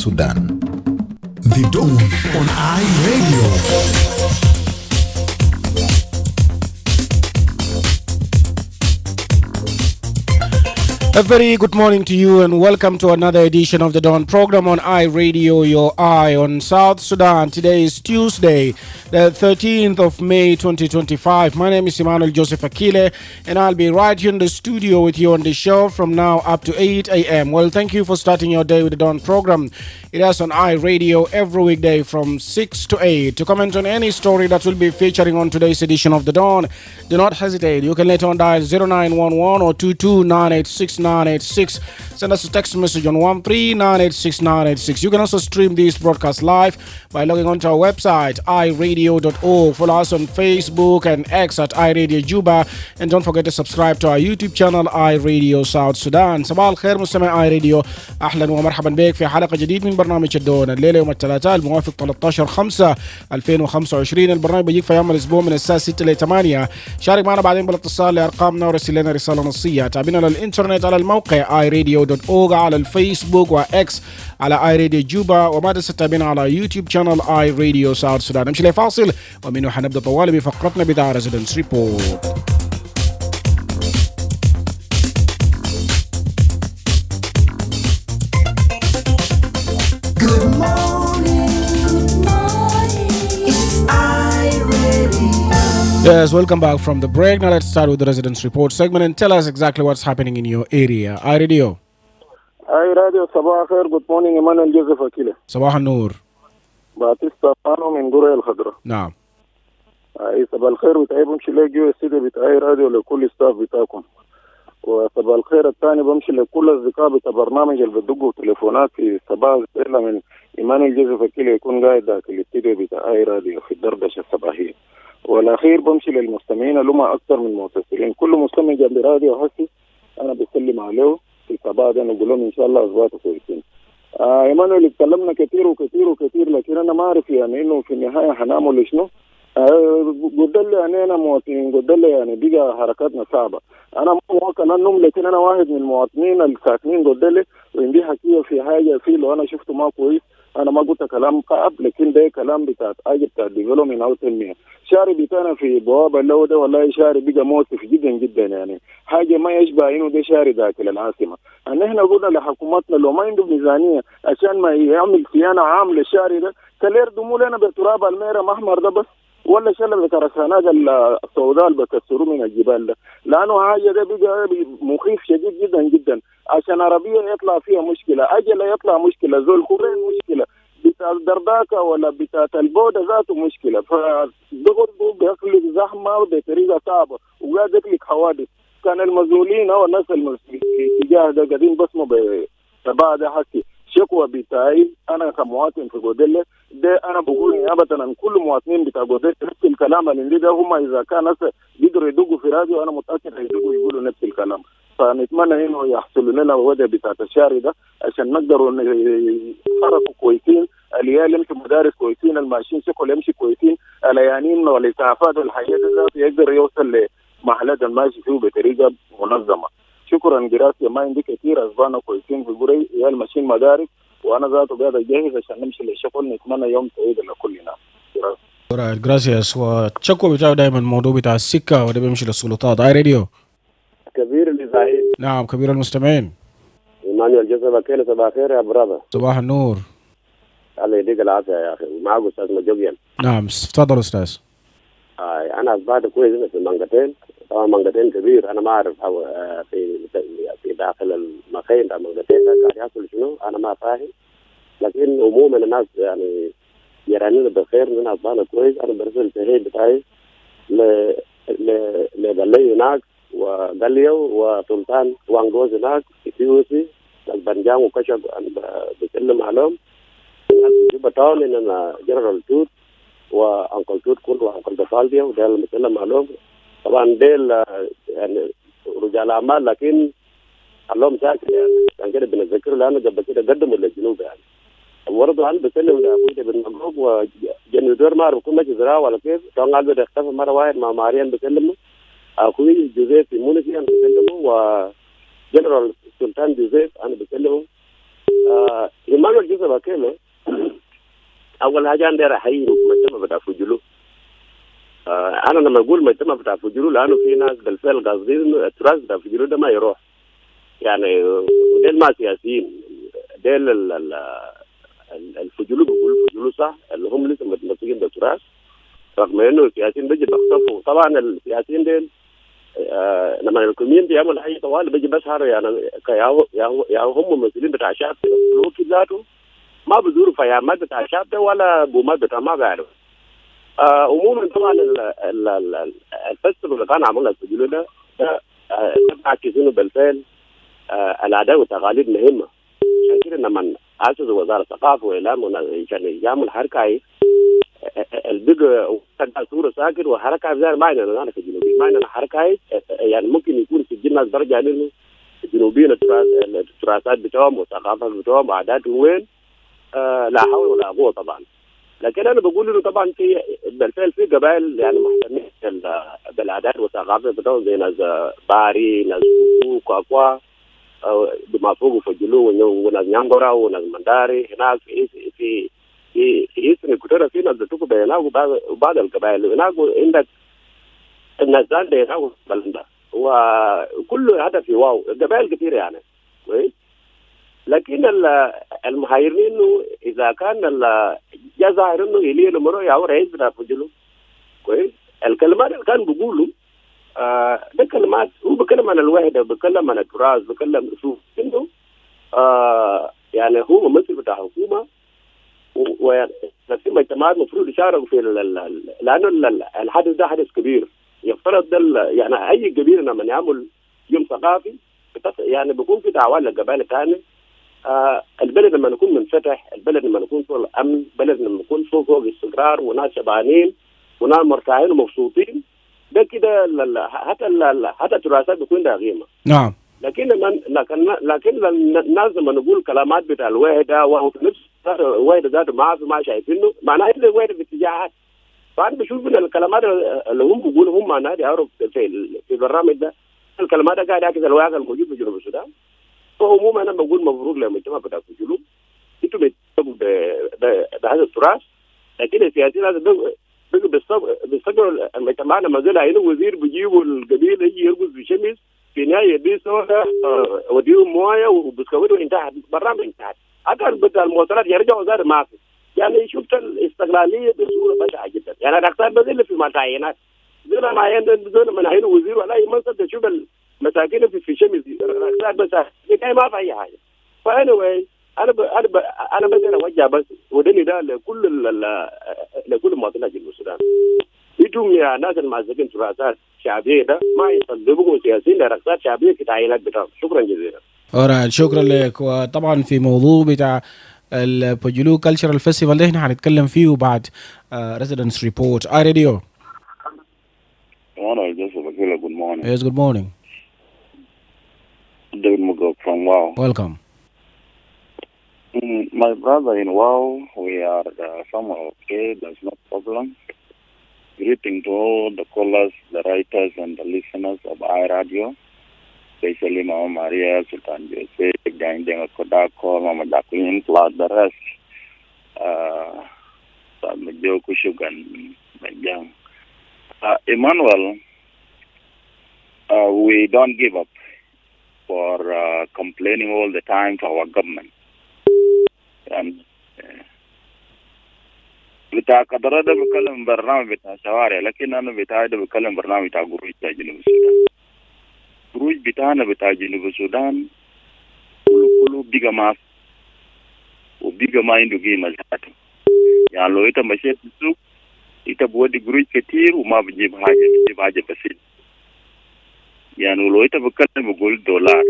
Sudan. The Dawn on iRadio. A very good morning to you and welcome to another edition of the Dawn program on iRadio, your eye on South Sudan. Today is Tuesday, the 13th of May 2025. My name is Emmmanuel Akile and I'll be right here in the studio with you on the show from now up to 8 a.m. Well, thank you for starting your day with the Dawn program. It is on iRadio every weekday from 6 to 8. To comment on any story that will be featuring on today's edition of the Dawn, do not hesitate. You can later on dial 0911 or 22986. Send us a text message on 13986. You can also stream this broadcast live by logging onto our website iradio.org. Follow us on Facebook and X at iRadio Juba, and don't forget to subscribe to our YouTube channel iRadio South Sudan. صباح الخير مستمع iRadio، اهلا ومرحبا بك في حلقه جديد من برنامج الدون. الليله يوم الثلاثاء الموافق 13/5/2025. البرنامج بيجيك في يوم الاسبوع من الساعه 6 ل 8. شارك معنا بعدين بالاتصال لارقامنا ورسل لنا رساله نصيه. تابعنا على الانترنت على الموقع iRadio.org، على الفيسبوك واكس على iRadio جوبا، وما تنسى تتابعنا على يوتيوب شانل iRadio South Sudan. نمشي لفاصل ومنه حنبدا طوالي بفقرتنا بتاع ريزيدنس ريبورت. Yes, welcome back from the break. Now let's start with the residence report segment and tell us exactly what's happening in your area. iRadio. iRadio, صباح الخير. Good morning. Emmmanuel Joseph Akile. صباح النور. باتيستا مانو من قرية الخضراء. نعم. صباح الخير وتعي بمشي لجو السيدة بتاع iRadio لكل ستاف بتاعكم. وصباح الخير الثاني بمشي لكل أصدقاء بتاع برنامج اللي بدقوا تليفونات في صباح الخير من Emmmanuel Joseph Akile يكون قاعد داخل الاستديو بتاع iRadio في الدردشة الصباحية. والأخير بمشي للمستمعين اللي هم أكثر من متصلين. كل مستمع جنب راديو حسي أنا بسلم عليه في الصباح ده، نقول لهم إن شاء الله أصواتكم كويسين. إيمانويل اتكلمنا كثير لكن أنا ما أعرف يعني إنه في النهاية هنعمل شنو. قلت لي يعني أنا مواطنين، قلت لي يعني بقى حركاتنا صعبة. أنا مو موكل عنهم لكن أنا واحد من المواطنين الساكنين. قلت لي وإندي حكيه في حاجة فيه لو أنا شفته ما كويس. أنا ما قلت كلام قاب، لكن ده كلام بتاع ديفلوبمنت أو تنمية. شاري بتاعنا في بوابة اللو ده والله شاري بقى موسف جدا يعني حاجة ما يشبه إنه ده شاري داخل العاصمة. أن إحنا قلنا لحكومتنا لو ما عنده ميزانية عشان ما يعمل صيانة عام للشاري ده، كلير دموا لنا بتراب الميرة محمر ده بس، ولا شلل بكرسانات السوداء اللي بكسروا من الجبال ده، لأنه حاجة ده بقى مخيف شديد جدا. عشان عربية يطلع فيها مشكلة، أجل يطلع مشكلة، زول كورين مشكلة، بتاع الدرداكة ولا بتاع البودة ذاته مشكلة. فدغري بيخلق زحمة بطريقة صعبة وقاعد يخلق حوادث. كان المسؤولين أو الناس المسؤولين في اتجاه ده قاعدين بسموا بتبع ده حكي شكوى بتاعي أنا كمواطن في جوديلا ده. أنا بقول نيابة عن كل مواطنين بتاع جوديلا نفس الكلام اللي ده، هم إذا كان ناس بيقدروا يدقوا في راديو أنا متأكد هيدقوا يقولوا نفس الكلام. فنتمنى إنه يحصل لنا وضع بتاع الشارع ده عشان نقدروا نحركوا كويسين، العيال يمشوا مدارس كويسين، الماشيين شكل يمشي كويسين، العيانين والإسعافات والحياة ذات يقدر يوصل لمحلات الماشي فيه بطريقة منظمة. شكرا جراسي، ما عندي كثير أسبانا كويسين في قري عيال ماشيين مدارس، وأنا ذاته قاعد أجهز عشان نمشي للشغل. نتمنى يوم سعيد لكلنا. جراسياس. والشكوى بتاعه دائما الموضوع بتاع السكة وده بيمشي للسلطات. iRadio. كبير الإذاعي. نعم كبير المستمعين. إيمانويل جوزيف أكيله. صباح الخير يا برادر. صباح النور. الله يديك العافية يا أخي. معك أستاذ مجوبيان. نعم تفضل أستاذ. أنا أصبحت كويس هنا في المنقتين. طبعا منقتين كبير، أنا ما أعرف في داخل المخين بتاع المنقتين قاعد يحصل شنو، أنا ما فاهم. لكن عموما الناس يعني يرانينا بخير، أنا أصبحنا كويس. أنا برسل التهيئ بتاعي لغلي هناك وغليو وسلطان وانغوز هناك في تيوسي البنجام وكشف. بتكلم عليهم جيبا تاون إن أنا جنرال توت وأنكل توت كل وأنكل دفالديا، وده اللي بتكلم عليهم. طبعا ديل يعني رجال أعمال لكن اللهم ساكن يعني، عشان كده بنتذكر لأنه قبل كده قدموا للجنوب يعني. برضه أنا بسلم لأخوي بن مبروك وجنودور ما أعرف كل زراعة ولا كيف، كان قاعد بيختفي مرة واحد مع ماريان بكلمه، أخوي جوزيف مونيكي أنا بكلمه، وجنرال سلطان جوزيف أنا بكلمه، Emmmanuel جزء أكيله أول حاجة عندي رحيم مجتمع بتاع فجلو. أنا لما أقول مجتمع بتاع فجلو لأنه في ناس بالفعل قاصدين التراث بتاع فجلو ده ما يروح. يعني ديل ما سياسيين ديل الفجلو بيقولوا فجلو صح اللي هم لسه متمسكين بالتراث رغم إنه السياسيين بيجي بيختفوا. طبعا السياسيين ديل لما الكوميون بيعمل أي طوال بيجي بسهر يعني يا هم ممثلين بتاع الشعب في ذاته ما بزوروا فيامات بتاع الشعب ده ولا بومات بتاع ما بعرف. عموما طبعا الفستيفال اللي كان عاملها الفجلو ده بيعكسونه بالفعل العادات والتقاليد مهمه. عشان كده لما اسسوا وزاره الثقافه واعلام عشان يعمل حركه البقى صوره ساكن وحركه زي ما انا في الجنوبيه ما انا حركه يعني ممكن يكون في الجنة درجه لانه الجنوبيين التراثات بتاعهم والثقافه بتاعهم وعاداتهم وين لا حول ولا قوه طبعا. لكن انا بقول انه طبعا في بالفعل في قبائل يعني مهتمين بالعادات والثقافه بتاعهم زي ناس باري ناس كوكوا بما فوق فجلو وناس نيانغورا وناس منداري هناك في اسم كتير في ناس بتوقع بيناك وبعض القبائل هناك عندك الناس ده هناك بلندا وكل هذا في واو قبائل كثير يعني كويس. لكن المحيرين انه اذا كان جا ظاهر انه يلي المرو يا رئيس بتاع فجلو كويس. الكلمات اللي كان بيقولوا ده كلمات هو بيتكلم عن الوحده بيتكلم عن التراث بيتكلم شوف انه يعني هو ممثل بتاع حكومه وفي مجتمعات المفروض يشاركوا في لانه الحدث ده حدث كبير يفترض ده يعني اي قبيله لما يعمل يوم ثقافي يعني بيكون في دعوات للقبائل الثانيه. البلد لما نكون منفتح البلد لما نكون فوق الامن البلد لما نكون فوق استقرار وناس شبعانين وناس مرتاحين ومبسوطين ده كده حتى التراثات بتكون لها قيمه. نعم. لكن الناس لما نقول كلامات بتاع الوحده وهو في نفس الوحده ذاته ما شايفينه معناه ان الوحده في اتجاهات. فانا بشوف ان الكلامات اللي هم بيقولوا هم معناها يعرف في البرنامج ده الكلمات ده قاعد يعكس الواقع الموجود في جنوب السودان. فعموما انا بقول مبروك للمجتمع بتاع الجنوب انتم بتقوموا بهذا التراث. لكن السياسيين هذا بيستقبلوا المجتمع لما زال عينه وزير بيجيبوا القبيله يجي يرقص بشمس في نهايه دي سودا وديهم مويه وبسكويت وانتهت برنامج انتهت. حتى بتاع المواصلات يرجعوا زاد ما في. يعني شفت الاستقلاليه بصوره بشعه جدا. يعني الاقتصاد بذل في معتعينات زي ما عندنا من عينه وزير ولا اي منصب تشوف المساكين في شمس الاقتصاد بس ما في اي حاجه. فانا انا بدي اوجه بس ودني ده لكل مواطنين جنوب السودان. انتم يا ناس المعزقين تراثات شعبيه ده ما يصدقوا سياسيين لرقصات شعبيه في تعيينات بتاعهم. شكرا جزيلا. شكرا لك. وطبعا في موضوع بتاع البجلو كالتشرال فيستيفال ده احنا هنتكلم فيه بعد ريزيدنس ريبورت اي راديو. Good morning. Yes, good morning. David Mugo from WOW. Welcome. My brother in WOW, we are somewhat okay. There's no problem. Greeting to all the callers, the writers, and the listeners of iRadio, especially Mama Maria, Sultan Jose, Gandenga Kodako, Mama Jacqueline, plus the rest. Joe Kushugan, Young. Emmmanuel, we don't give up for complaining all the time to our government. And بتاع قدرة ده بكلم برنامج بتاع شوارع لكن أنا بتاعي ده بكلم برنامج بتاع قروج بتاع جنوب السودان. قروج بتاعنا بتاع جنوب السودان كله بيجا ما وبيجا ما عنده قيمة ذاته. يعني لو إنت مشيت في السوق إنت بودي قروج كتير وما بتجيب حاجة بسيط. يعني لو إنت بتكلم بقول $،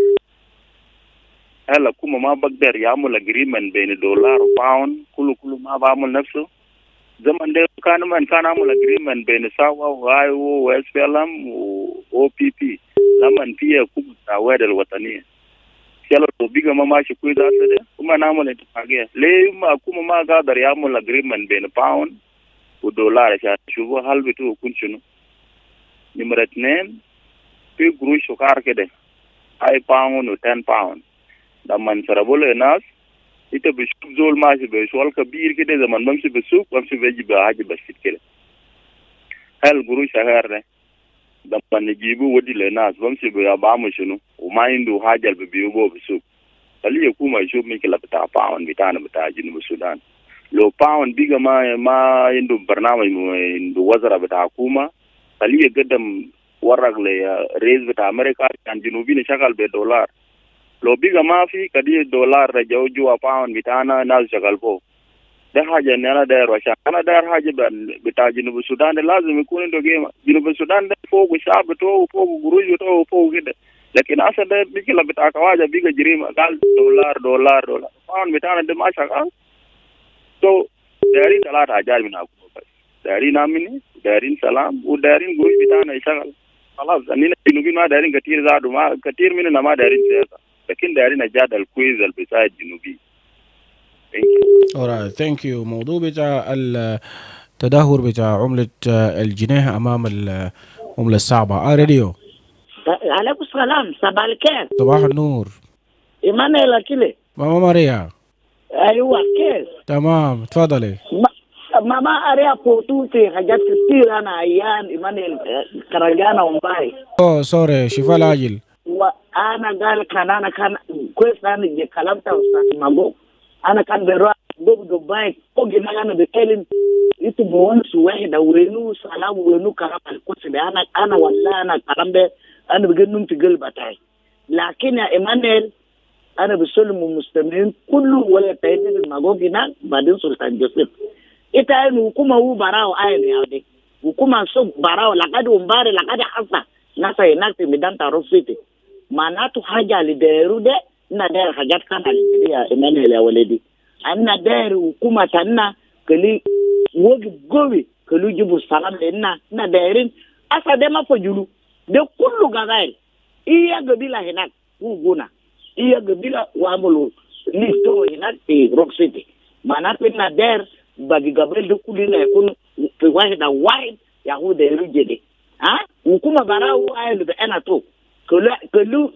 هلا كوما ما بقدر يعمل اجريمنت بين $، وباوند كله ما بعمل نفسه. زمن ده كان عمل اجريمنت بين ساوا وايو واس بي ال ام و بي بي لما فيها كوب التعويض الوطنيه. لو بيجا ما ماشي كويس ده وما نعمل اتفاقيه ليه ما كوما ما قادر يعمل اجريمنت بين باوند ودولار عشان شوفوا هل بتو يكون شنو. نمرة 2 في قروش سكر كده 5 باوند و10 باوند لما نشربوا له الناس ita bishuk zol mashi be shwal kabir kide zaman bamshi besuk bamshi beji be haji basit kide hal guru shahar ne da ban jibu wadi le nas bamshi be ya ba mu shinu uma indu hajal be biyo go besuk kali ya kuma shub mi kila bita pawan bitana bita jinu Sudan lo pawan biga ma indu barnama indu wazara bita kuma kali ya gadam waragle ya raise bita America kan jinubi ne shakal be dollar lo biga mafi kadi dollar da jawju a pound bitana na shagal po da haja ne ana da rasha ana da haja bita jinubu Sudan da lazimi kun do gema jinubu Sudan da fo go shabu to fo go guruju to fo gida lakin asa da bikila bita kawaja biga jirima gal dollar pound bitana da ma shakal to dari talata hajar min aku dari namini dari salam u dari guru bitana shakal خلاص اننا جنوبين ما دارين كثير زادوا ما كثير مننا ما دارين سياسه لكن دارين اجاد الكويز البسايد الجنوبي. Alright, thank you. موضوع بتاع التدهور بتاع عملة الجنيه أمام العملة الصعبة. راديو. عليكم السلام، صباح الخير. صباح النور. إيمانويل أكيله. ماما ماريا. أيوة كيف؟ تمام، تفضلي. ماما أريا فوتوتي حاجات كتير أنا أيام إيمانويل كرجانا ومباي. سوري، شفاء العاجل. وأنا قال أنا كان كويس أنا كلامت أستاذ ماجو. أنا كان بروح دبي أوجي أنا بتكلم itu bonsu wahida wenu salam wenu karam alquds ana walla ana karam be ana bigannum tigal batay lakin ya Emmmanuel ana bisulmu muslimin kullu wala tayyid magogina badin sultan joseph ita yin hukuma hu barao ayin yaude hukuma so barao lakadi umbare lakadi hasa nasa inakti midan tarufiti manatu haja liderude na der hajat kana lidia Emmmanuel ya waledi anna der hukuma tanna kali wogi gowi kali jibu salam lenna na derin asa de ma fojulu de kullu gazail iya gabila hinak uguna iya gabila wamulu listo hinak rock city manatu na der bagi gabriel de kulina yakun fi wahida wahid yahuda yurjede ha hukuma barau ayu be enato kulu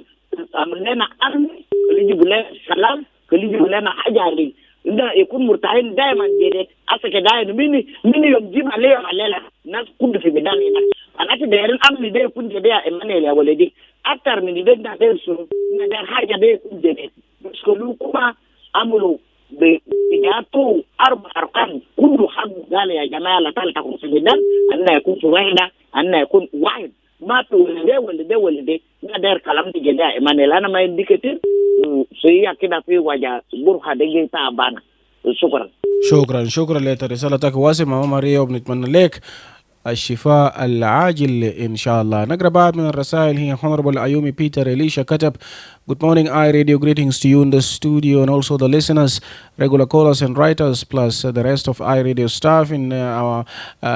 amlena armi kali jibu salam kali jibu lena hajali inda yakun murtahin daiman jede asake dayan mini yom jima le malela nas kundu fi bidani na anati derin amni de kun jede ya Emmmanuel ya waledi aktar min de da der su na der haja de kun jede skolu kuma amulu be tigato arba arkan kullu hadd gale ya jamaa la tal takun fi bidan anna yakun wahida anna yakun wahid ma to walide na der kalam di jede ya Emmmanuel ana ma indikator سيا كده في وجه برهة دقيقة تعبانة. شكرا لرسالتك واسمة ماما ماريا وبنتمنى لك الشفاء العاجل إن شاء الله. نقرأ بعض من الرسائل. هي Honorable Ayumi Peter Elisha كتب Good morning, iRadio. Greetings to you in the studio and also the listeners, regular callers and writers, plus the rest of iRadio staff in our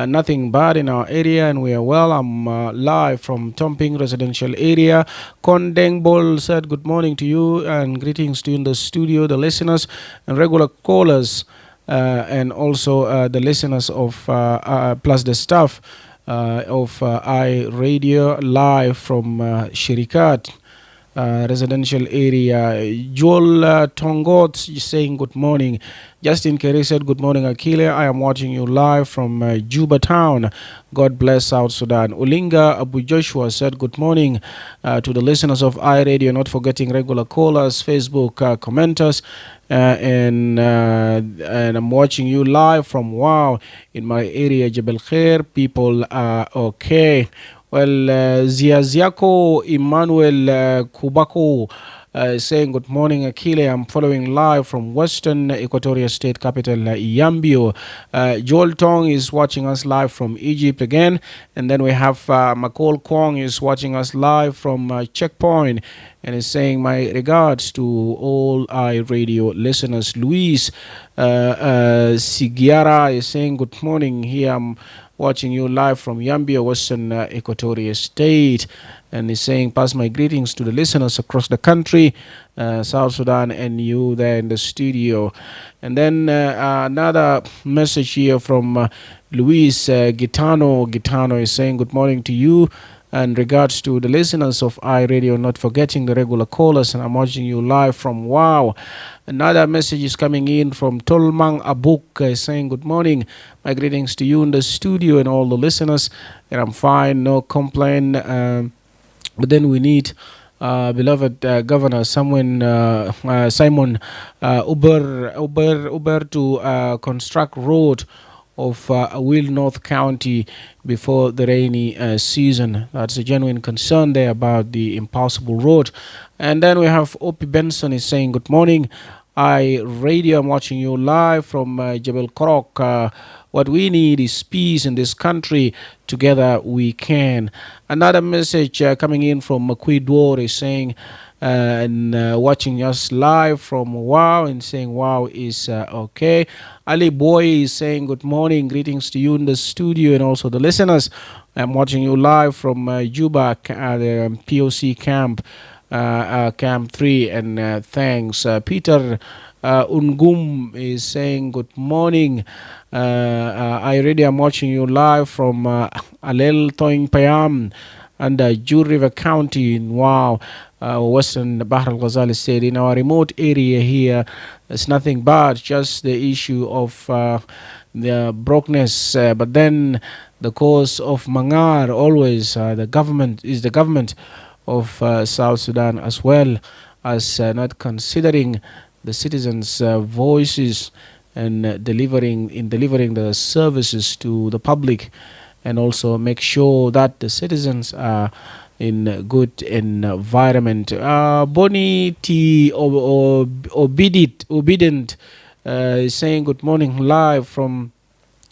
nothing bad in our area, and we are well. I'm live from Tomping residential area. Kondeng Bol said good morning to you and greetings to you in the studio, the listeners and regular callers, and also the listeners of plus the staff of iRadio live from Shirikat. Residential area. Joel Tongot saying good morning. Justin Kerry said good morning Akile. I am watching you live from Juba town. God bless South Sudan. Ulinga Abu Joshua said good morning to the listeners of iRadio, not forgetting regular callers, Facebook commenters, and I'm watching you live from Wow in my area Jebel Khair. People are okay. Well, Ziaziako Emmmanuel Kubako saying good morning Akile. I'm following live from Western Equatoria State Capital Yambio. Joel Tong is watching us live from Egypt again, and then we have McCall Kwong is watching us live from Checkpoint and is saying my regards to all iRadio listeners. Luis Sigiara is saying good morning. Here I'm watching you live from Yambio, Western Equatoria State, and is saying pass my greetings to the listeners across the country, South Sudan, and you there in the studio. And then another message here from Luis Gitano. Gitano is saying good morning to you. And regards to the listeners of iRadio, not forgetting the regular callers, and I'm watching you live from Wow. Another message is coming in from Tolmang Abuk saying, good morning. My greetings to you in the studio and all the listeners. And I'm fine, no complaint. But then we need beloved Governor Simon Uber to construct road of Will North County before the rainy season. That's a genuine concern there about the impassable road. And then we have Opie Benson is saying, good morning. iRadio, I'm watching you live from Jebel Krok. What we need is peace in this country. Together we can. Another message coming in from Makwidwar is saying, and watching us live from Wow and saying Wow is okay. Ali Boy is saying good morning, greetings to you in the studio and also the listeners. I'm watching you live from Juba, the POC camp, Camp 3, and thanks. Peter Ungum is saying good morning. I already am watching you live from Alel Toing Payam and Jur River County in Wow, Western Bahr al Ghazali State. In our remote area here, it's nothing but just the issue of the brokenness, but then the cause of Mangar always the government of South Sudan, as well as not considering the citizens' voices and delivering the services to the public, and also make sure that the citizens are in good environment. Bonnie T. Obedient is saying good morning live from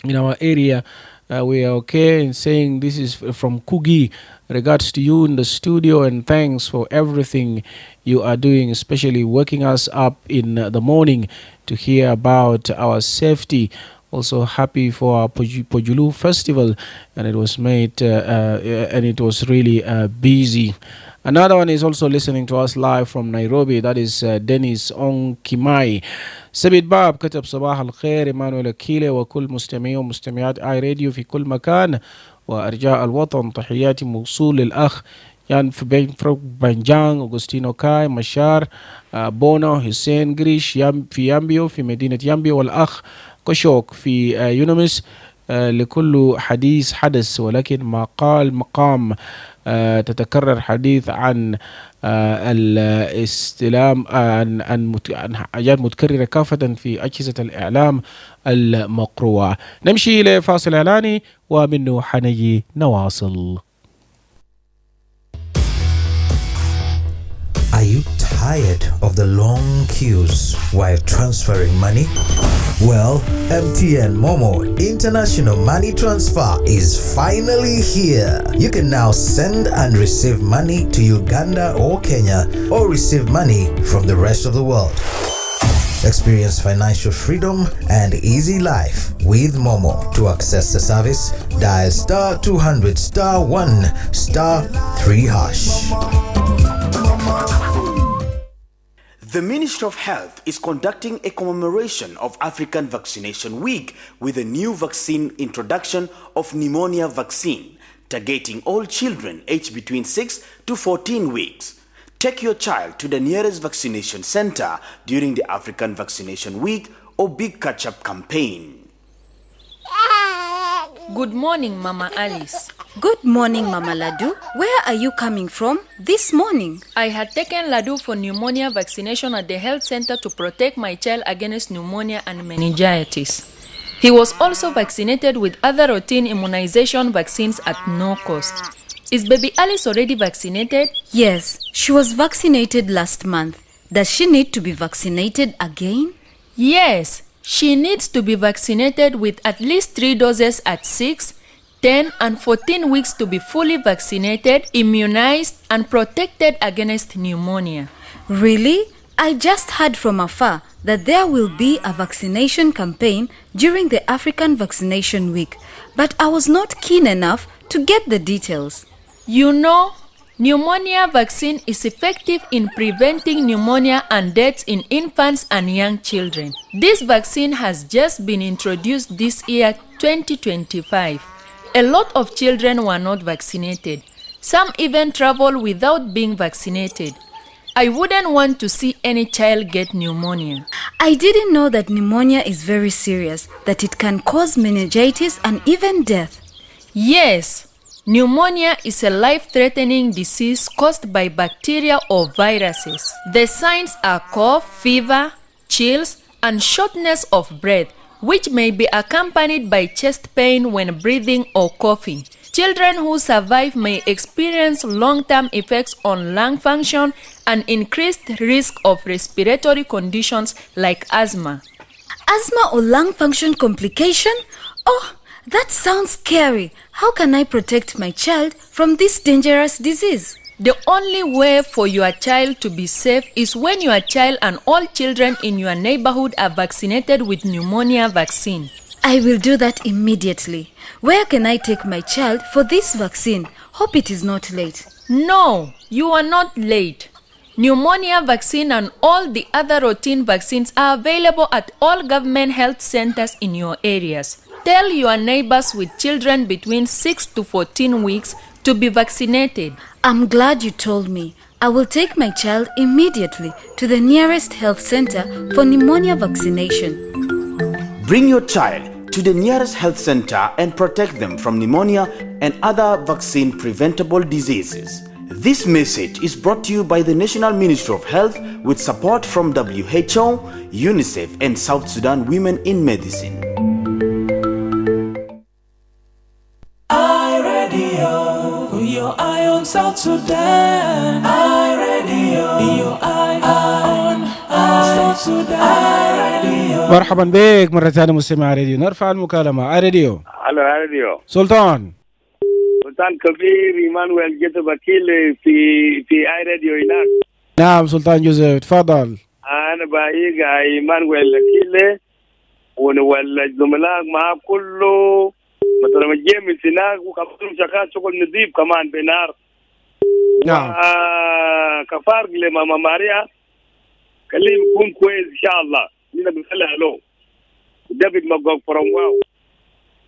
in our area. We are okay, and saying this is from Kugi. Regards to you in the studio, and thanks for everything you are doing, especially waking us up in the morning to hear about our safety. Also happy for our Pojulu festival, and it was made and it was really busy. Another one is also listening to us live from Nairobi. That is Dennis Ong Kimai. سبيد باب كتب صباح الخير إيمانويل أكيلي وكل مستمعي ومستمعات آي راديو في كل مكان وأرجاء الوطن. تحياتي موصول للأخ يان في بنجان، أغسطينو كاي، مشار، بونو، حسين جريش في يامبيو في مدينة يامبيو، والأخ كشوك في يونمس. لكل حديث حدث، ولكن ما قال مقام. تتكرر حديث عن الاستلام عن حاجات متكررة كافة في أجهزة الإعلام المقروءة. نمشي لفاصل إعلاني ومنه حنيجي نواصل. Are you tired of the long queues while transferring money? Well, MTN Momo International Money Transfer is finally here. You can now send and receive money to Uganda or Kenya, or receive money from the rest of the world. Experience financial freedom and easy life with Momo. To access the service, dial star 200 star 1 star 3 hash. The Ministry of Health is conducting a commemoration of African Vaccination Week with a new vaccine introduction of pneumonia vaccine, targeting all children aged between 6 to 14 weeks. Take your child to the nearest vaccination center during the African Vaccination Week or Big Catch-up campaign. Good morning, Mama Alice. Good morning, Mama Ladu. Where are you coming from this morning? I had taken Ladu for pneumonia vaccination at the health center to protect my child against pneumonia and meningitis. He was also vaccinated with other routine immunization vaccines at no cost. Is baby Alice already vaccinated? Yes, she was vaccinated last month. Does she need to be vaccinated again? Yes, she needs to be vaccinated with at least 3 doses at 6, 10 and 14 weeks to be fully vaccinated, immunized and protected against pneumonia. Really? I just heard from afar that there will be a vaccination campaign during the African Vaccination Week, but I was not keen enough to get the details. You know, pneumonia vaccine is effective in preventing pneumonia and deaths in infants and young children. This vaccine has just been introduced this year, 2025. A lot of children were not vaccinated. Some even travel without being vaccinated. I wouldn't want to see any child get pneumonia. I didn't know that pneumonia is very serious, that it can cause meningitis and even death. Yes, pneumonia is a life-threatening disease caused by bacteria or viruses. The signs are cough, fever, chills, and shortness of breath, which may be accompanied by chest pain when breathing or coughing. Children who survive may experience long-term effects on lung function and increased risk of respiratory conditions like asthma. Asthma or lung function complication? Oh, that sounds scary. How can I protect my child from this dangerous disease? The only way for your child to be safe is when your child and all children in your neighborhood are vaccinated with pneumonia vaccine. I will do that immediately. Where can I take my child for this vaccine? Hope it is not late. No, you are not late. Pneumonia vaccine and all the other routine vaccines are available at all government health centers in your areas. Tell your neighbors with children between 6 to 14 weeks to be vaccinated. I'm glad you told me. I will take my child immediately to the nearest health center for pneumonia vaccination. Bring your child to the nearest health center and protect them from pneumonia and other vaccine-preventable diseases. This message is brought to you by the National Ministry of Health with support from WHO, UNICEF, and South Sudan Women in Medicine. iRadio, put your eye on South Sudan. iRadio, your eye on South Sudan. iRadio. مرحبا بك مرة ثانية مستمع راديو. نرفع المكالمة. راديو. على راديو. سلطان كبير إيمانويل جت أكيل في اي راديو هناك. نعم سلطان جوزيف تفضل. أنا بايق إيمانويل أكيل ونولد الزملاء مع كله مثلا مجيء هناك وكمان شغل نظيف كمان بنار. نعم. كفارق لماما ماريا كلي بيكون كويس إن شاء الله. نحن بنخلي له دافيد ماغوغ فروم واو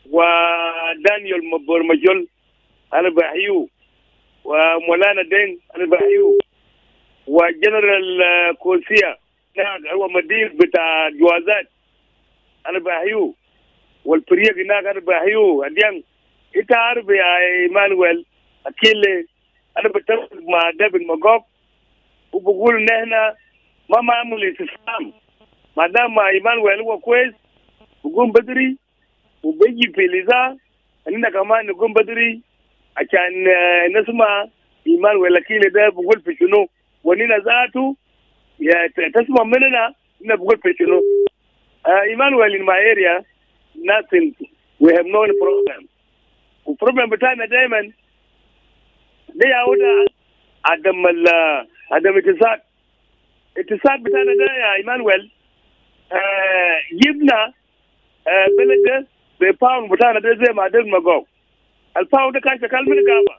ودانيال برمجول أنا بحيو ومولانا دين أنا بحيو وجنرال كوسيا هو مدير بتاع جوازات أنا بحيو والبريق هناك أنا بحيو أديان أنت عارف يا إيمانويل أكيل أنا بتفق مع دافيد ماغوغ وبقول نحن ما معمول استسلام ما دام إيمانويل هو كويس بقوم بدري وبيجي في لذا أننا كمان نقوم بدري عشان نسمع إيمانويل أكيل ده بقول في شنو وننا ذاته تسمع مننا إننا بقول في شنو. Emmanuel in my area nothing, we have no problem. والبروبلم بتاعنا دايما ده يعود عدم اتصال بتاعنا ده يا إيمانويل. جبنا بلد بباون بتاعنا ده زي ما دل مقاو الباون ده كان شكال من الغابة.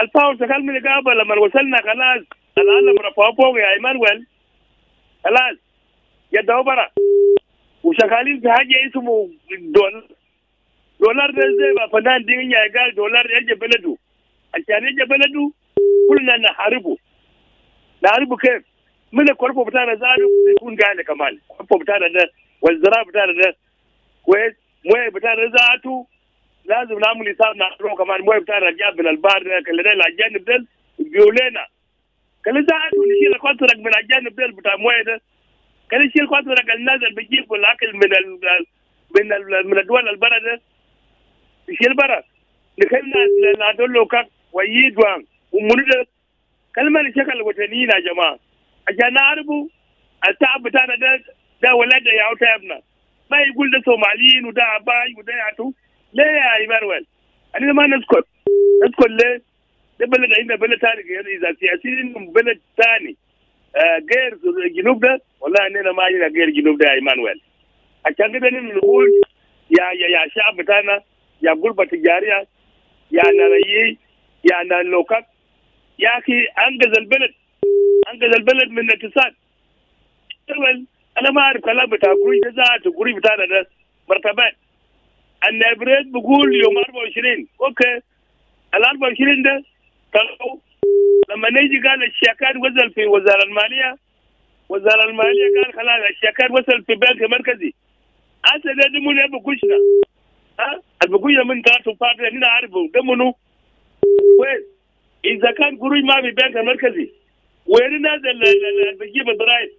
الباون شكال من الغابة لما وصلنا خلاص العالم رفعوا فوق يا إيمانويل خلاص يدعوا برا وشغالين في حاجة اسمه دولار ده زي ما فنان دين يا قال دولار يجي بلده عشان يجي بلده كلنا نحاربه كيف من الكوربو بتاعنا زادوا يكون قاعد كمان الكوربو بتاعنا ده والزراعة بتاعنا ده كويس مويه بتاعنا ذاته لازم نعمل حساب نحن كمان مويه بتاعنا جاب من البحر كلنا الأجانب ده يجوا لنا كل ذاته نشيل الكونتراكت من الأجانب ده بتاع مويه ده كل نشيل الكونتراكت الناس اللي بيجيبوا الأكل من الدول البرد ده نشيل برا نخلنا نادول له كك ويدوان ومنده كلمة نشكل وطنيين يا جماعة عشان نعرفوا التعب بتاعنا ده ولاد يا تعبنا ما يقول ده صوماليين وده عباي وده يعتو ليه يا إيمانويل أنا ما نسكت ليه ده بلد عندنا بلد ثاني إذا سياسيين بلد ثاني غير الجنوب ده والله أننا ما عندنا غير الجنوب ده يا إيمانويل عشان كده نقول يا شعب بتاعنا يا غربة تجارية يا نريي يا نلوكك يا أخي أنقذ البلد من الاقتصاد. أنا ما أعرف كلام بتاع قروي ده ذات قروي بتاعنا ده مرتبات النبريد بقول يوم 24 أوكي ال24 ده طلعوا لما نيجي قال الشيكات وصل في وزارة المالية قال خلاص الشيكات وصل في بنك مركزي. هسه ده من ابو كشنا البقوية من كارتو فاتر هنا عارفه ده منو كويس. اذا كان قروي ما في بنك مركزي وين الناس اللي بتجيب الضرائب؟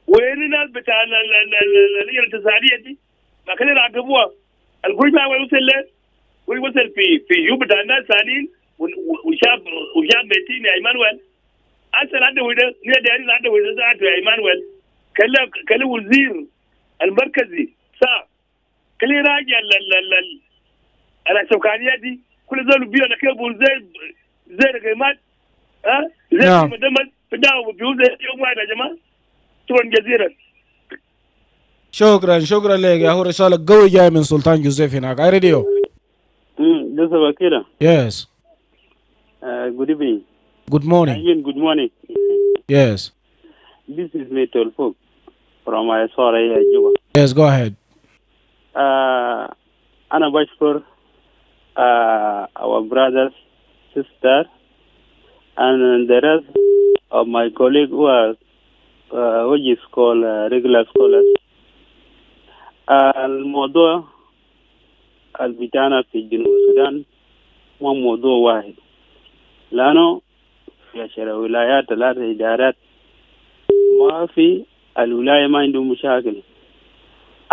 وين الناس بتاع اللي الانتصارية دي؟ ما كانوا يراقبوها. القروي ما وصل في يوم بتاع الناس ثانيين وشاب ميتين يا ايمانويل. أصل هذا هو ده نداري هذا هو ده ذاته يا ايمانويل. كله وزير المركزي صح. كله راجع على السكانية دي كل ذول بيو أنا كيبول زي القيمات زي المدمج بداوا بيو زي يوم واحد يا جماعة. شكرا جزيلا. شكرا لك يا هو رسالة قوي جاي من سلطان جوزيف هناك. I radio. Joseph Akile. Yes. Good evening. Good morning. Again, good morning. Yes. This is Metal Folk from Soraya, Juba. Yes, go ahead. Anna Bashpur, our brothers, sister, and the rest of my colleagues who are which is called regular scholars. الموضوع البتانا في جنوب السودان هو موضوع واحد لأنه في 10 ولايات 3 إدارات ما في الولاية ما عندهم مشاكل.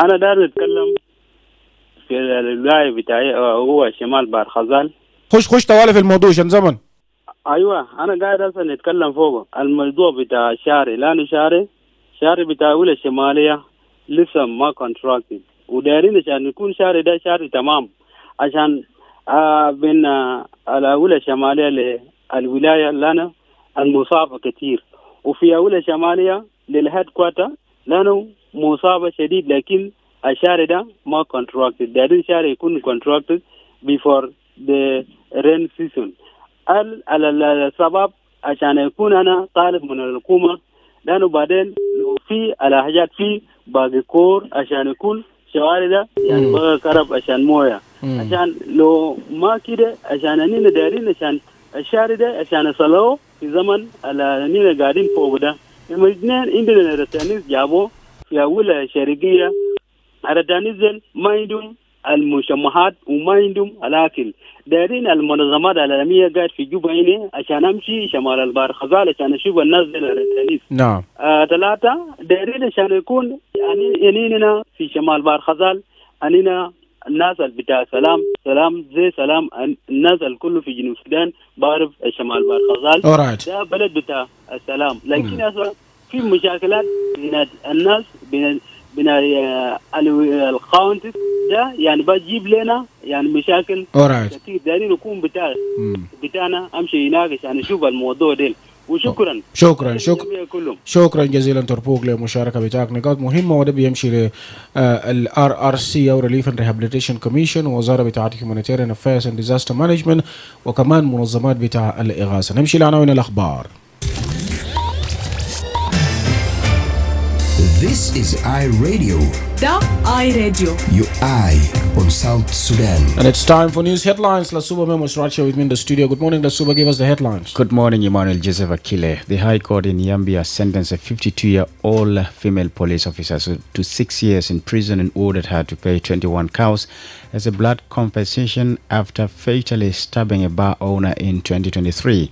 أنا دار نتكلم في الولاية بتاعي هو شمال بحر خزال. خش طوالي في الموضوع عشان زمن. أيوة أنا قاعد أصلا نتكلم فوق الموضوع بتاع شاري لأنه شاري بتاع ولا شمالية لسه ما كونتراكتد ودارين عشان يكون شاري ده شاري تمام عشان بين الأولى الشمالية للولاية لنا المصابة كتير وفي أولى شمالية للهيد كوارتر لأنه مصابة شديد لكن الشاري ده ما كونتراكتد دارين شاري يكون كونتراكتد before the rain season. السبب عشان يكون أنا طالب من الحكومة لأنه بعدين لو في الحاجات في باقي كور عشان يكون شوارع ده يعني بقى كرب عشان مويه عشان لو ما كده عشان اننا دايرين عشان الشارع ده عشان يصلوا في زمن اننا قاعدين فوق ده لما اثنين عندنا رتانيس جابوا في اول شرقيه رتانيس ما عندهم المشمعات وما عندهم الاكل دايرين المنظمات العالميه قاعد في جوبا هنا عشان امشي شمال البحر خزال عشان اشوف الناس دي الرتانيس. نعم. 3 دايرين عشان يكون يعني اننا في شمال بحر خزال اننا الناس بتاع سلام زي سلام الناس الكل في جنوب السودان بعرف شمال بحر خزال ده بلد بتاع السلام لكن اصلا في مشاكلات بين الناس بين الكاونتي ده يعني بجيب لنا يعني مشاكل كثير دارين نكون بتاعنا امشي هناك عشان اشوف الموضوع ده وشكرا شكرا جزيلا تربوك للمشاركه بتاعك. نقاط مهمه وده بيمشي لل RRC او Relief and Rehabilitation Commission ووزاره بتاعه Humanitarian Affairs and Disaster Management وكمان منظمات بتاع الاغاثه. نمشي لعناوين الاخبار. This is iRadio. The iRadio. Your eye on South Sudan. And it's time for news headlines. Lasuba Memo is right here with me in the studio. Good morning, Lasuba. Give us the headlines. Good morning, Emmmanuel. Joseph Akile. The High Court in Yambia sentenced a 52-year-old female police officer to 6 years in prison and ordered her to pay 21 cows as a blood compensation after fatally stabbing a bar owner in 2023.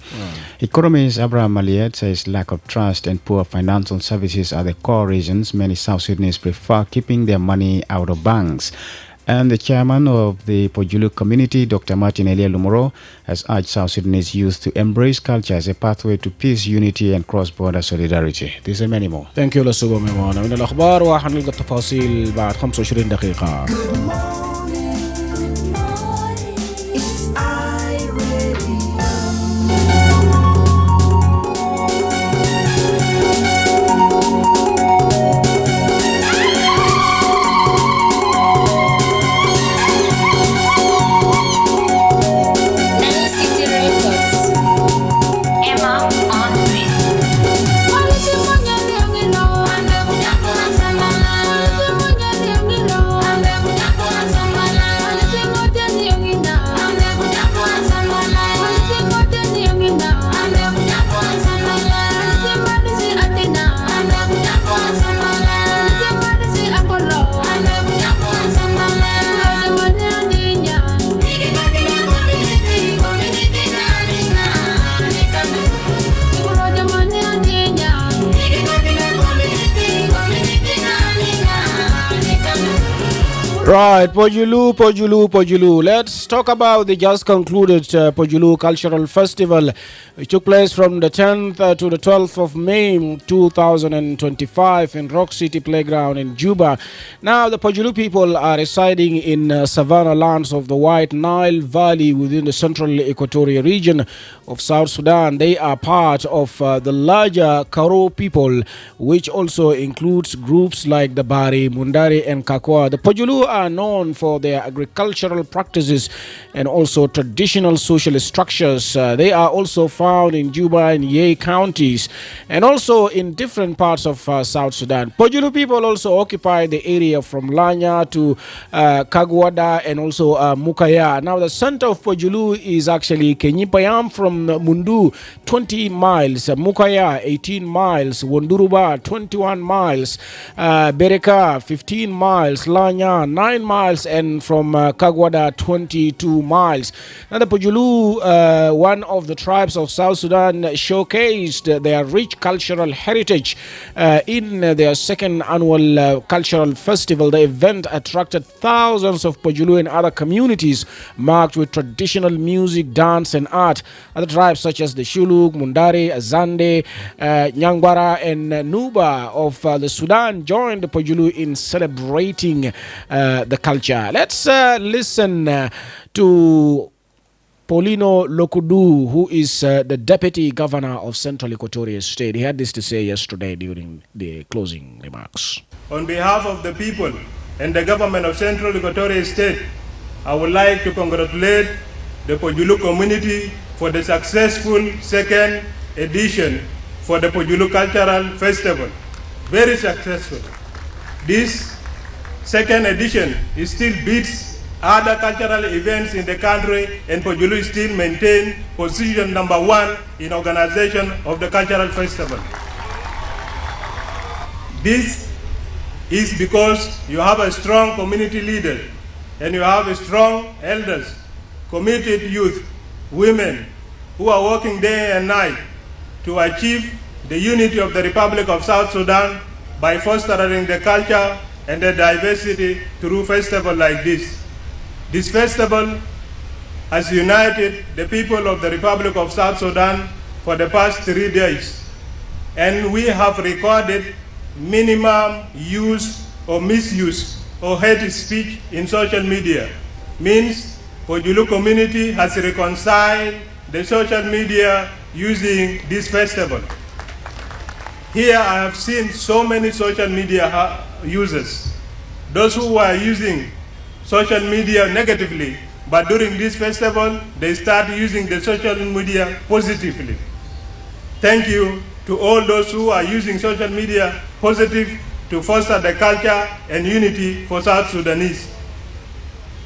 Economist Abraham Maliet says lack of trust and poor financial services are the core reasons many South Sudanese prefer keeping their money out of banks. And the chairman of the Pojulu community, Dr. Martin Elia Lumoro, has urged South Sudanese youth to embrace culture as a pathway to peace, unity and cross-border solidarity. These and many more. Thank you, Lasuba Memona. من الأخبار وحنلقى التفاصيل بعد 25 دقيقة. Right, Pojulu, Pojulu, Pojulu. Let's talk about the just concluded Pojulu Cultural Festival. It took place from the 10th to the 12th of May 2025 in Rock City Playground in Juba. Now, the Pojulu people are residing in savanna lands of the White Nile Valley within the central equatorial region of South Sudan. They are part of the larger Karo people, which also includes groups like the Bari, Mundari, and Kakwa. The Pojulu are known for their agricultural practices and also traditional social structures. They are also found in Juba and Ye counties and also in different parts of South Sudan. Pojulu people also occupy the area from Lanya to Kagwada and also Mukaya. Now, the center of Pojulu is actually Kenyipayam from Mundu, 20 miles, Mukaya, 18 miles, Wonduruba, 21 miles, Bereka, 15 miles, Lanya, 9 miles, and from Kagwada, 22 miles. Now, the Pujulu, one of the tribes of South Sudan, showcased their rich cultural heritage in their second annual cultural festival. The event attracted thousands of Pujulu and other communities marked with traditional music, dance, and art. Other tribes such as the Shuluk, Mundari, Azande, Nyangwara, and Nuba of the Sudan joined the Pujulu in celebrating the culture. Let's listen to Paulino Lokudu, who is the Deputy Governor of Central Equatorial State. He had this to say yesterday during the closing remarks. On behalf of the people and the government of Central Equatorial State, I would like to congratulate the Pojulu community for the successful second edition for the Pojulu Cultural Festival. Very successful. This second edition is still beats other cultural events in the country, and Pojulu still maintain position #1 in organization of the cultural festival. This is because you have a strong community leader and you have strong elders, committed youth, women who are working day and night to achieve the unity of the Republic of South Sudan by fostering the culture and the diversity through festival like this. This festival has united the people of the Republic of South Sudan for the past 3 days, and we have recorded minimum use or misuse or hate speech in social media. Means Pojulu community has reconciled the social media using this festival. Here I have seen so many social media users, those who are using social media negatively, but during this festival they start using the social media positively. Thank you to all those who are using social media positive to foster the culture and unity for South Sudanese.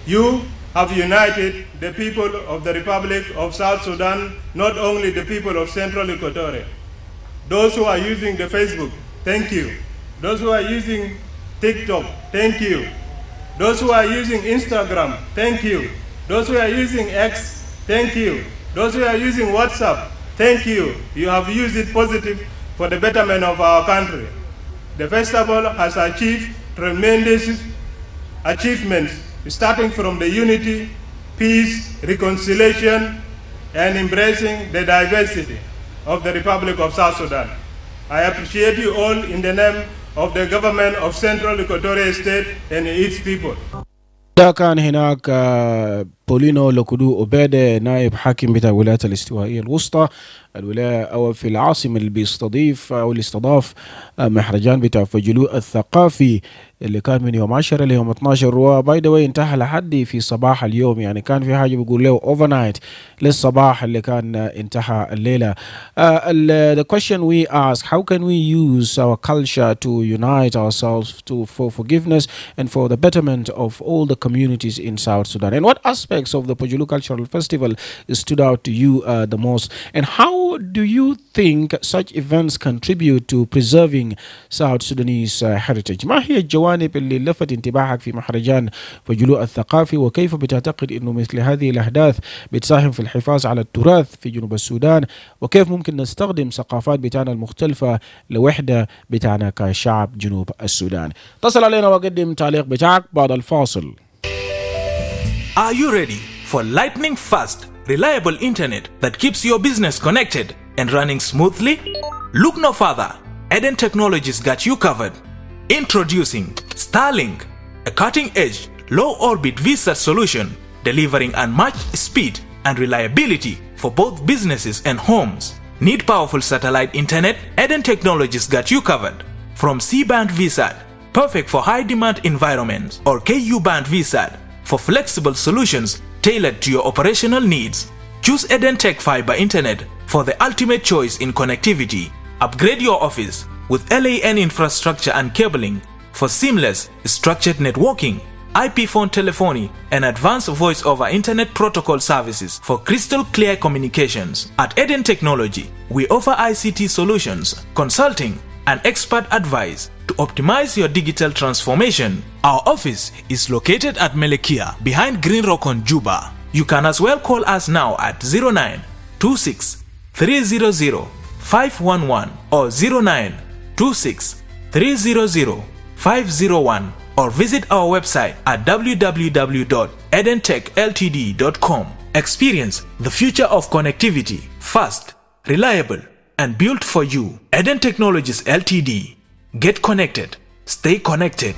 You have united the people of the Republic of South Sudan, not only the people of Central Equatoria. Those who are using the Facebook, thank you. Those who are using TikTok, thank you. Those who are using Instagram, thank you. Those who are using X, thank you. Those who are using WhatsApp, thank you. You have used it positive for the betterment of our country. The festival has achieved tremendous achievements, starting from the unity, peace, reconciliation, and embracing the diversity of the Republic of South Sudan. I appreciate you all in the name of the government of Central Equatorial State and its people. ده كان هناك بولينو لوكودو أوبيدي نائب حاكم بتاع الولايات الاستوائية الوسطى الولاية أو في العاصمة اللي بيستضيف أو اللي استضاف مهرجان بتاع فجلو الثقافي اللي كان من يوم 10 ليوم 12 وباي ذا واي انتهى لحد في صباح اليوم. يعني كان في حاجة بيقول له اوفر نايت للصباح اللي كان انتهى الليلة. The question we ask, how can we use our culture to unite ourselves for forgiveness and for the betterment of all the communities in South Sudan, and what aspects aspects of the Pujulu Cultural Festival stood out to you the most? And how do you think such events contribute to preserving South Sudanese heritage؟ ما هي الجوانب اللي لفت انتباهك في مهرجان بجلو الثقافي، وكيف بتعتقد أنه مثل هذه الأحداث بتساهم في الحفاظ على التراث في جنوب السودان، وكيف ممكن نستخدم ثقافات بتاعنا المختلفة لوحدة بتاعنا كشعب جنوب السودان؟ اتصل علينا وقدم تعليق بتاعك بعد الفاصل. Are you ready for lightning fast, reliable internet that keeps your business connected and running smoothly? Look no further. Eden Technologies got you covered. Introducing Starlink, a cutting-edge, low-orbit VSAT solution delivering unmatched speed and reliability for both businesses and homes. Need powerful satellite internet? Eden Technologies got you covered. From C-band VSAT, perfect for high-demand environments, or Ku-band VSAT, for flexible solutions tailored to your operational needs. Choose Eden Tech Fiber Internet for the ultimate choice in connectivity. Upgrade your office with LAN infrastructure and cabling for seamless, structured networking, IP phone telephony, and advanced voice-over internet protocol services for crystal clear communications. At Eden Technology, we offer ICT solutions, consulting, and expert advice to optimize your digital transformation. Our office is located at Melekia, behind Green Rock on Juba. You can as well call us now at 0926 300 511 or 0926 300 501, or visit our website at www.edentechltd.com. Experience the future of connectivity, fast, reliable, and built for you. Eden Technologies Ltd. Get connected. Stay connected.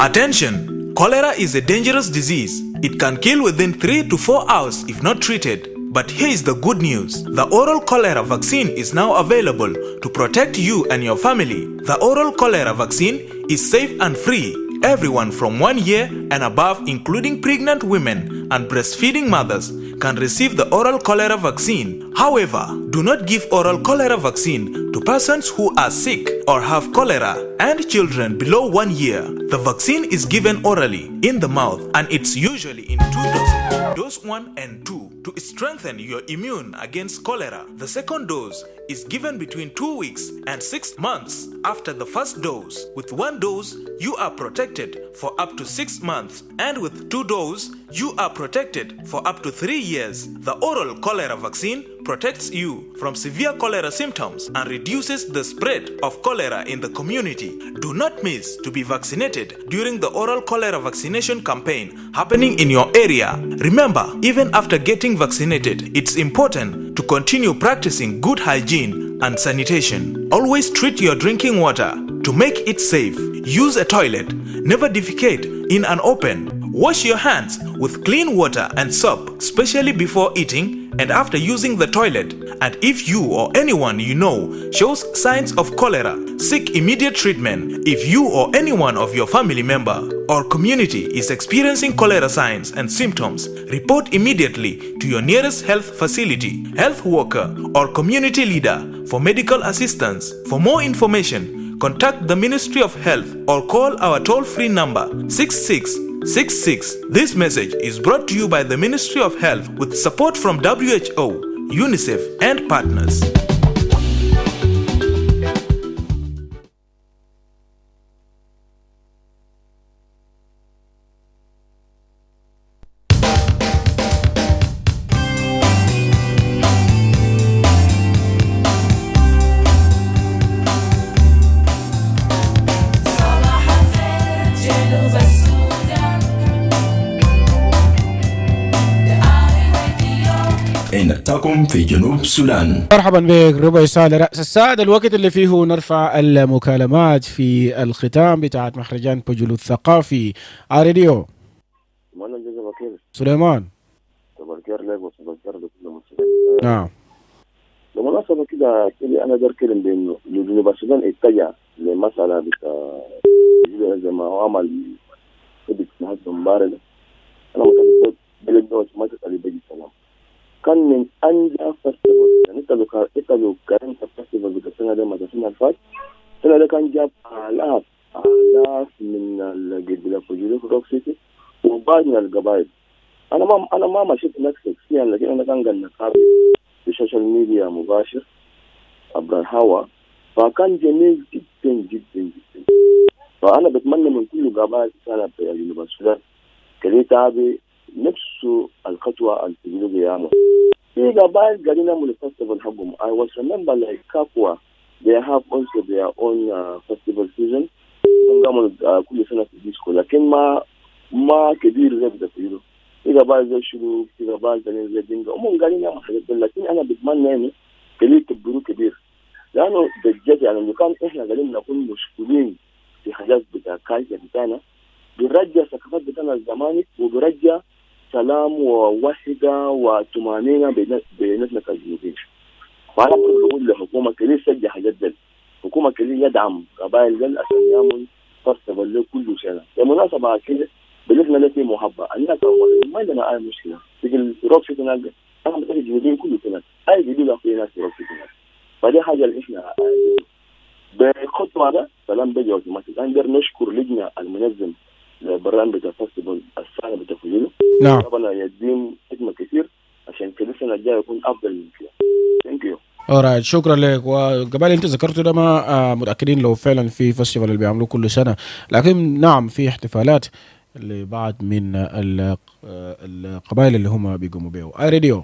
Attention! Cholera is a dangerous disease. It can kill within 3 to 4 hours if not treated. But here is the good news. The oral cholera vaccine is now available to protect you and your family. The oral cholera vaccine is safe and free. Everyone from 1 year and above, including pregnant women and breastfeeding mothers, can receive the oral cholera vaccine. However, do not give oral cholera vaccine to persons who are sick or have cholera and children below 1 year. The vaccine is given orally in the mouth, and it's usually in 2 doses, dose 1 and 2, to strengthen your immune against cholera. The second dose is given between 2 weeks and 6 months after the first dose. With 1 dose, you are protected for up to 6 months, and with 2 doses, you are protected for up to 3 years. The oral cholera vaccine protects you from severe cholera symptoms and reduces the spread of cholera in the community. Do not miss to be vaccinated during the oral cholera vaccination campaign happening in your area. Remember, even after getting vaccinated, it's important to continue practicing good hygiene and sanitation. Always treat your drinking water to make it safe. Use a toilet. Never defecate in an open. Wash your hands with clean water and soap, especially before eating and after using the toilet. And if you or anyone you know shows signs of cholera, seek immediate treatment. If you or anyone of your family member or community is experiencing cholera signs and symptoms, report immediately to your nearest health facility, health worker, or community leader for medical assistance. For more information, contact the Ministry of Health or call our toll-free number 6666. This message is brought to you by the Ministry of Health with support from WHO, UNICEF, and partners. نتاكم في جنوب السودان. مرحبا بك ربع ساعة رأس الساعة، الوقت اللي فيه نرفع المكالمات في الختام بتاعت مهرجان بجلو الثقافي. راديو سليمان. نعم. بالمناسبة كده أنا دار كلم بأنه جنوب السودان اتجه لمسألة زي ما هو عمل في اجتماعات مبارزة. أنا متأكد بلد دوت ما تسألي بيجي السلام. كان من أنجح فستيفال، يعني إنت لو كان فستيفال بتاع السنة ده ما السنة اللي فاتت، السنة ده كان جاب آلاف ناس من القبيلة فجولو في روك سيتي وبعض من القبائل. أنا ما مشيت هناك شخصيا، لكن أنا كان قاعد نقابل في السوشيال ميديا مباشر عبر الهواء، فكان جميل جدا جدا جدا. فأنا بتمنى من كل قبائل كانت في جنوب السودان كلي تابي نفسه الخطوة التجيله قيامه. في قبائل قاعدين يعملوا فestival حقهم. I was remember like Kakwa, they have also their own festival season. كل سنة في ديسكو، لكن ما كبير زي بتقولوا. في قبائل زي شروق، في قبائل ثانية زي دينجا، هم قاعدين يعملوا حاجات، لكن أنا بتمنى يعني كلي تكبروا كبير، لأنه بجد يعني لو كان إحنا قاعدين نكون مشغولين في حاجات بتاع كايزة بتاعنا، بيرجع ثقافات بتاعنا الزماني وبيرجع سلام ووحدة وطمأنينة بيناتنا كجنوبيين. فأنا بقول للحكومة كلي تسجل حاجات دي، الحكومة كلي يدعم قبائل دي عشان يعمل فestival له كل سنة. بالمناسبة كده بلغنا له في محبة، الناس ما عندنا أي مشكلة. تيجي روك سيتي أنا بتلاقي الجنوبيين كل سنة أي جديد في ناس روك سيتي، فدي حاجة اللي إحنا بخطوة هذا سلام بيجي أوتوماتيك. نقدر نشكر لجنة المنظم للبرنامج بتاع فestival السنة بتفوجينه. نعم. طبعا يقدم خدمة كثير عشان كده السنة الجاية يكون أفضل من كده. Thank you. alright شكرا لك. وقبل انت ذكرته ده ما متاكدين لو فعلا في فestival اللي بيعملوه كل سنه، لكن نعم في احتفالات لبعض من القبائل اللي هم بيقوموا بيه. اي راديو.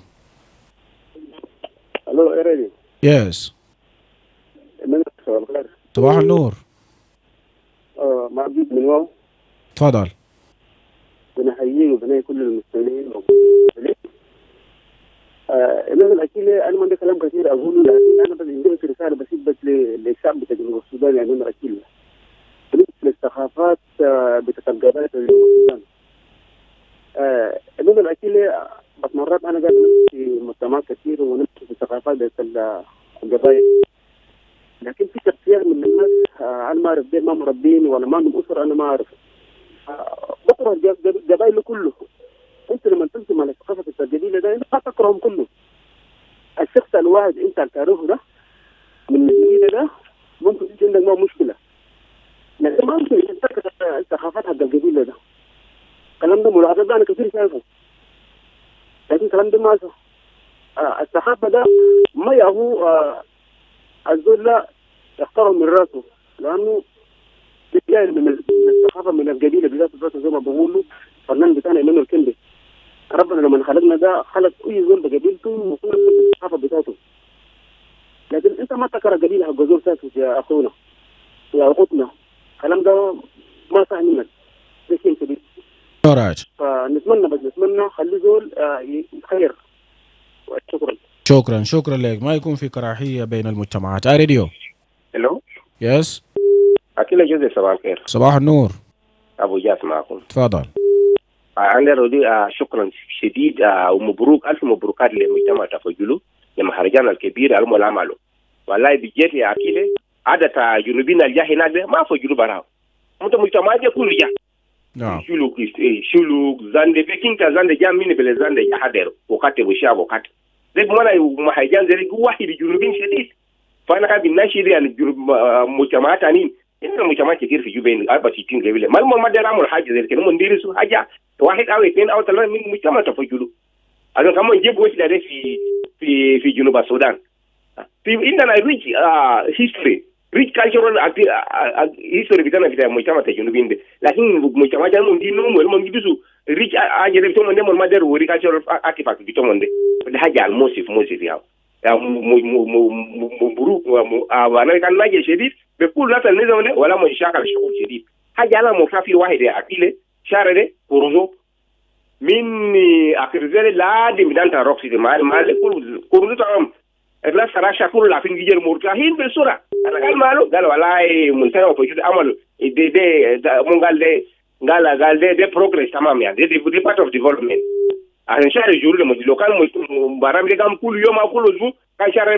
الو اي راديو. يس. الخير. صباح النور. معبد من واو. تفضل. بنحييه وبنحيي كل المستمعين إمام الأكيلة. أنا ما عندي كلام كثير أقوله، لكن أنا بس عندي رسالة بسيط للشعب بتاع جنوب السودان يا إمام الأكيلة بالنسبة للثقافات بتاع القبائل في جنوب السودان. إمام الأكيلة مرات أنا قاعد في مجتمعات كثير ونمشي في الثقافات بتاع القبائل، لكن في شخصيات من الناس أنا ما أعرف دي ما مربين ولا ما عندهم أسرة، أنا ما أعرف بكره القبائل كله. انت لما تنتم على ثقافه القبيله ده انت ما تكرههم كله. الشخص الواحد انت تعرفه ده من القبيله ده ممكن يجي عندك ما مشكله، لكن ما ممكن تنتقد الثقافات حق القبيله ده. الكلام ده ملاحظات ده انا كثير شايفه، لكن الكلام ده ما الثقافه ده ما يهو الزول لا يختاره من راسه، لانه جاي من الثقافه من القبيله بذات ذاته زي ما بقولوا الفنان بتاعنا إمانويل كندي. ربنا لما خلقنا ده خلق اي زول بقبيلته وكل الثقافه بتاعته، لكن انت ما تكره قبيله حق زول ذاته يا اخونا يا اخوتنا. الكلام ده ما صح منك، ده شيء كبير. فنتمنى خلي زول خير. شكرا لك. ما يكون في كراهيه بين المجتمعات. راديو. الو. يس. أكيلة جوزيف صباح الخير. صباح النور. أبو جاس معكم. تفضل. أنا ردي شكرا شديد ومبروك ألف مبروكات لمجتمع تفجلو لمهرجان الكبير اللي عمله. والله بجد يا أكيلة عادة جنوبين الجاه هناك ما فجلو براه. مجتمعات كله جاه. نعم. شلوك زاندي بكينتا زاندي جامين بلزاندي يحضر وقت وشاب وقت. ده بمنا مهرجان زي واحد جنوبين شديد. فأنا كان بالناشي دي المجتمعات عنين. إننا مجتمعات كثير في جوبين 64 قبيلة. ما ده رامل حاجة زي كده منديرسو حاجة واحد أو اثنين أو ثلاثة من مجتمع تفجلوا. أنا كمان جيب وش لده في جنوب السودان. في إننا rich history, rich cultural history بتاعنا في مجتمع الجنوبين ده. لكن مجتمع جانو مندينهم ولا منديرسو rich حاجة ده بتوعهم ده ما ده وري cultural artifact بتوعهم ده. ده حاجة الموسف ياو. مبروك وأنا كان ناجي شديد بكل ناس النظام ده ولا مشاكل شغل شديد. حاجة أنا مكافي واحد يا أكيلة شهر ده كورزو من أكرزال لا دي ميدان تروك سيدي مال كورزو تام الناس راشة كل لافين جيل مرتاحين بسرعة. أنا قال والله منتهى وفجد عمله ده من قال ده progress تمام يعني ده part of development. عشان شهر الجوري لو كان برامج كان كل يوم أو كل أسبوع كان شهر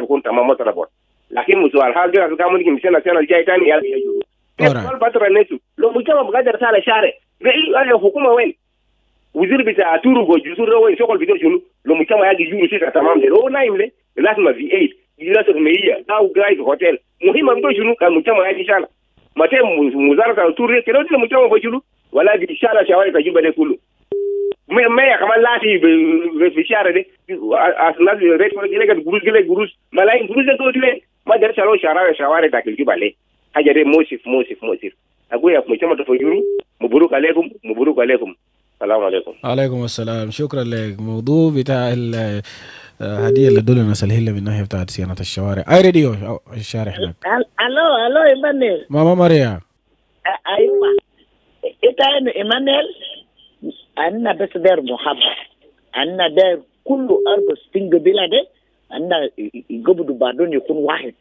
بيكون تمام مترابط. لكن مسؤول حاجة كان ممكن سنة الجاي تاني يجوا. كل فترة الناس لو مجتمع بقدر سال شهر رأي الحكومة وين؟ وزير بتاع تورو وجزر وين شغل بتاع شنو؟ لو مجتمع يجي يجوا شيء تمام ده هو نايم له لازم في 8 لازم 100 أو جاي في هوتيل مهم بتاع شنو؟ كان مجتمع يجي شغل mate muzara ta turre kero ti mutama bajulu wala bi shara shawari ta jiba de kulu me ya kama lati be shara de asnas red ko gele gurus malai gurus de to tile ma dar sharo shawari ta kilji bale haja de mosif agoya mutama to fajuru مبروك عليكم السلام عليكم. عليكم السلام. شكرا لك. موضوع بتاع الهدية اللي دول الناس الهلة من ناحية بتاعت صيانة الشوارع. اي راديو الشارع هناك. الو ايمانويل. ماما ماريا. ايوه انت ايمانويل انا بس داير محبة انا داير كل 64 قبيلة دي انا يقبضوا بعدين يكون واحد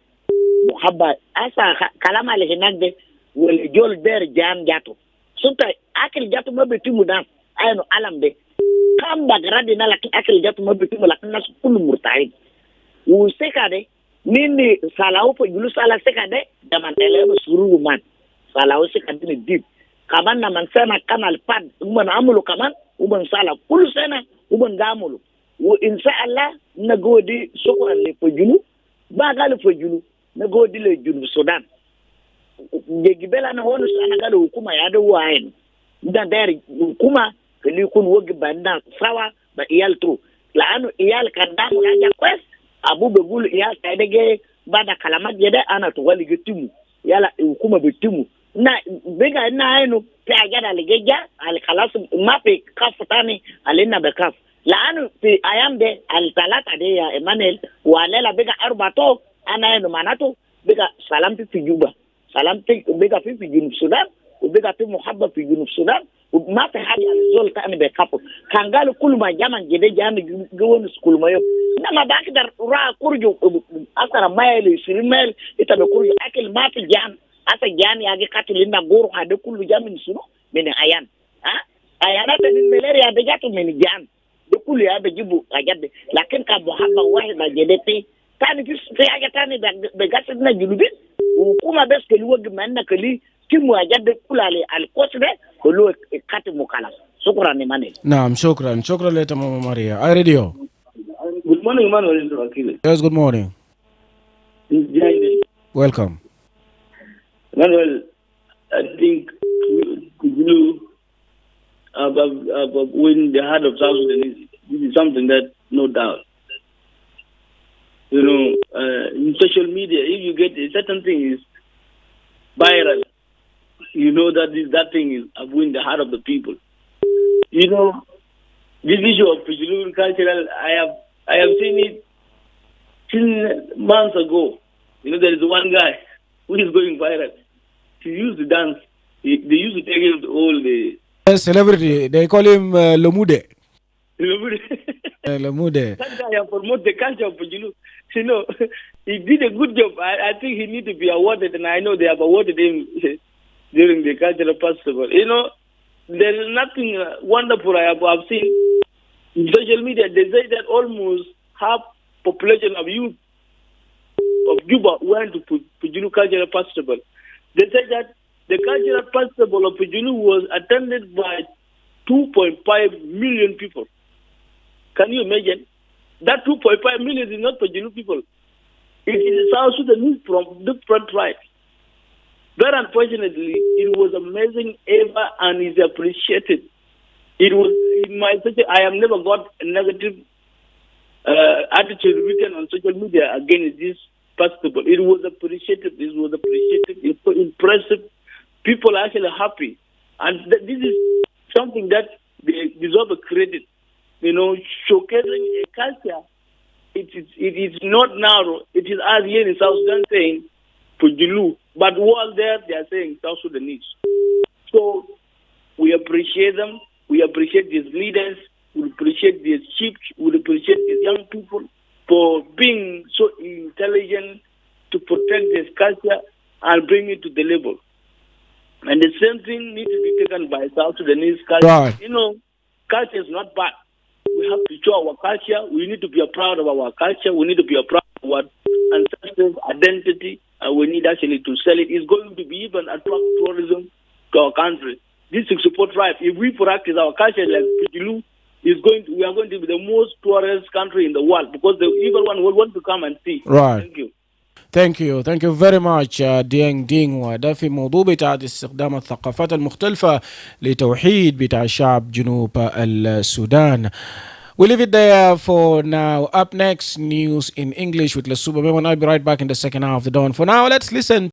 محبة اسا كلام على هناك دي والجول داير جام جاتو سنتا اكل جاتو ما بيتمو دان اينو علم دي كم بغرادي نالك اكل جاتو ما بيتمو لكن الناس كل مرتاحين وسيكا دي nini salawo po julu sala seka de daman elebe sururu man salawo seka dini deep kaman na man sana kanal pad umman amulu kaman umman sala kulu sana umman gamulu wo insha Allah na godi sokran le po julu ba gal po julu na godi le julu Sudan jegi bela na honu sana gal hukuma ya da wayin da dari hukuma kali kun wogi banda sawa ba iyal tru laanu iyal kan da ya kwes abu begulu ya taidege bada kalamat yede ana to wali getimu yala hukuma betimu na bega na ayno pe agada legeja al khalas mape kaftani alina bekaf laanu fi ayamde al talata de ya Emmmanuel walela bega arbato ana ayno manato bega salam fi Juba salam bega fi Junub Sudan وبقى في محبة في جنوب السودان وما في حاجة الزول تاني بيكافو كان قالوا كل ما جامن جدي جامن جوانس كل ما يوم إنما بقدر را كورجو أكثر مايل 20 مايل إنت بكورجو أكل ما في جام أتا جام يجي قاتل لنا غور هذا كله جامن سنو من أيان أيانا تنين ملاريا بجاتو من جام ده كله هذا بيجيبوا أجد لكن كمحبة واحد جدي تاني في حاجة تاني بقصدنا جنوبين وكما بس كلوا جمعنا كلي timu ajade kula alikosbe kulu kati mukala shukran Emmmanuel. Naam, shukran leta mama Maria. I radio. Good morning Emmmanuel Akile. Yes, good morning. Welcome. Emmmanuel, I think you above win the heart of South Sudan. This is something that no doubt. You know, in social media, if you get a certain thing is viral, you know that that thing is win the heart of the people. You know, this issue of Pujulu cultural, I have seen it since months ago. You know, there is one guy who is going viral. He used to dance. They used to take him to all the celebrity. They call him Lomude. Lomude. That guy promote the culture of Pujulu. You know, he did a good job. I think he needs to be awarded, and I know they have awarded him during the cultural festival. You know, there is nothing wonderful I have seen in social media. They say that almost half population of youth of Juba went to Pujulu Cultural Festival. They say that the cultural festival of Pujulu was attended by 2.5 million people. Can you imagine? That 2.5 million is not Pujulu people. It is South Sudanese from different tribes. Very unfortunately, it was amazing ever and is appreciated. It was in my social. I have never got a negative attitude written on social media against this festival. It was appreciated. It was appreciated. It's so impressive. People are actually happy, and this is something that they deserve a credit. You know, showcasing a culture. It is not narrow. It is as here in South Sudan saying Pujulu. But while there, they are saying South Sudanese. So we appreciate them. We appreciate these leaders. We appreciate these chiefs. We appreciate these young people for being so intelligent to protect this culture and bring it to the level. And the same thing needs to be taken by South Sudanese culture. Right. You know, culture is not bad. We have to show our culture. We need to be proud of our culture. We need to be proud of our ancestors' identity. And we need actually to sell it. It's going to be even attract tourism to our country. This is support tribe. If we practice our culture like Pujulu, we are going to be the most tourist country in the world because everyone will want to come and see. Right. Thank you. Thank you very much دينغ دينغ. وده في موضوع بتاع استخدام الثقافات المختلفة لتوحيد بتاع شعب جنوب السودان. We leave it there for now. Up next, news in English with Lasuba Memo, and I'll be right back in the second half of the dawn. For now, let's listen